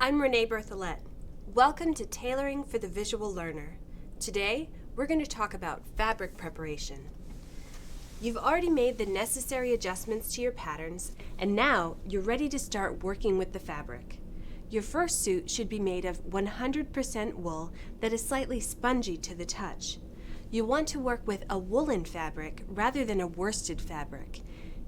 I'm Renée Berthelette. Welcome to Tailoring for the Visual Learner. Today, we're going to talk about fabric preparation. You've already made the necessary adjustments to your patterns, and now you're ready to start working with the fabric. Your first suit should be made of 100% wool that is slightly spongy to the touch. You'll want to work with a woolen fabric rather than a worsted fabric.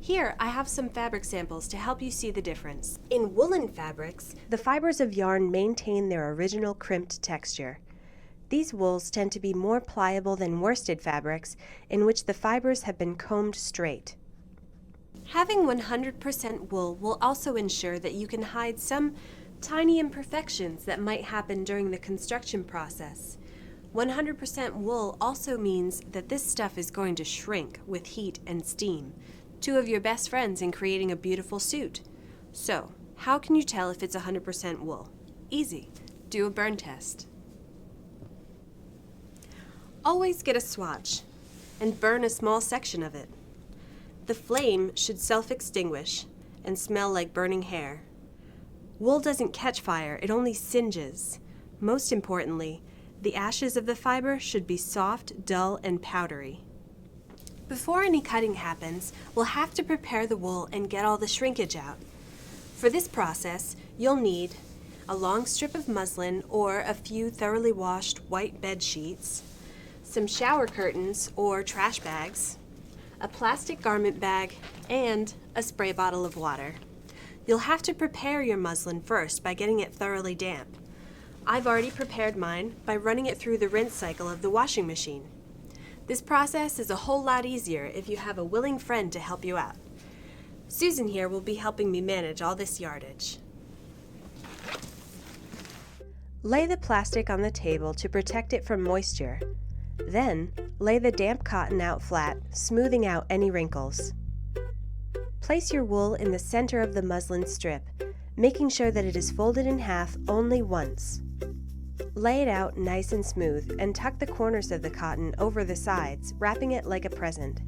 Here, I have some fabric samples to help you see the difference. In woolen fabrics, the fibers of yarn maintain their original crimped texture. These wools tend to be more pliable than worsted fabrics, in which the fibers have been combed straight. Having 100% wool will also ensure that you can hide some tiny imperfections that might happen during the construction process. 100% wool also means that this stuff is going to shrink with heat and steam, two of your best friends in creating a beautiful suit. So, how can you tell if it's 100% wool? Easy. Do a burn test. Always get a swatch and burn a small section of it. The flame should self-extinguish and smell like burning hair. Wool doesn't catch fire, it only singes. Most importantly, the ashes of the fiber should be soft, dull, and powdery. Before any cutting happens, we'll have to prepare the wool and get all the shrinkage out. For this process, you'll need a long strip of muslin or a few thoroughly washed white bed sheets, some shower curtains or trash bags, a plastic garment bag, and a spray bottle of water. You'll have to prepare your muslin first by getting it thoroughly damp. I've already prepared mine by running it through the rinse cycle of the washing machine. This process is a whole lot easier if you have a willing friend to help you out. Susan here will be helping me manage all this yardage. Lay the plastic on the table to protect it from moisture. Then, lay the damp cotton out flat, smoothing out any wrinkles. Place your wool in the center of the muslin strip, making sure that it is folded in half only once. Lay it out nice and smooth and tuck the corners of the cotton over the sides, wrapping it like a present.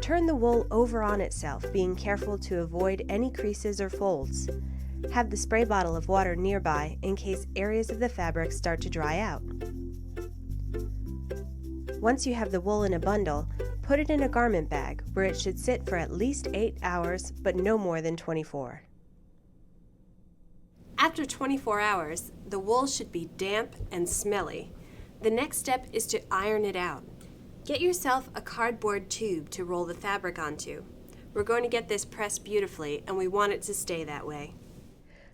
Turn the wool over on itself, being careful to avoid any creases or folds. Have the spray bottle of water nearby in case areas of the fabric start to dry out. Once you have the wool in a bundle, put it in a garment bag where it should sit for at least 8 hours, but no more than 24. After 24 hours, the wool should be damp and smelly. The next step is to iron it out. Get yourself a cardboard tube to roll the fabric onto. We're going to get this pressed beautifully, and we want it to stay that way.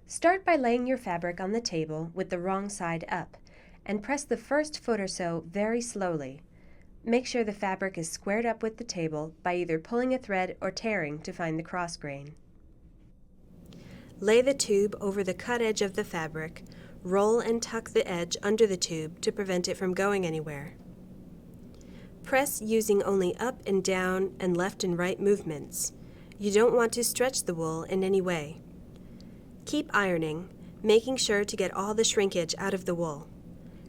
Start by laying your fabric on the table with the wrong side up, and press the first foot or so very slowly. Make sure the fabric is squared up with the table by either pulling a thread or tearing to find the cross grain. Lay the tube over the cut edge of the fabric, roll and tuck the edge under the tube to prevent it from going anywhere. Press using only up and down and left and right movements. You don't want to stretch the wool in any way. Keep ironing, making sure to get all the shrinkage out of the wool.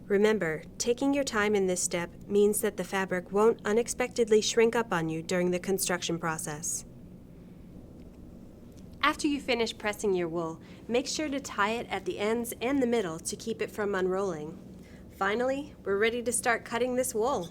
Remember, taking your time in this step means that the fabric won't unexpectedly shrink up on you during the construction process. After you finish pressing your wool, make sure to tie it at the ends and the middle to keep it from unrolling. Finally, we're ready to start cutting this wool.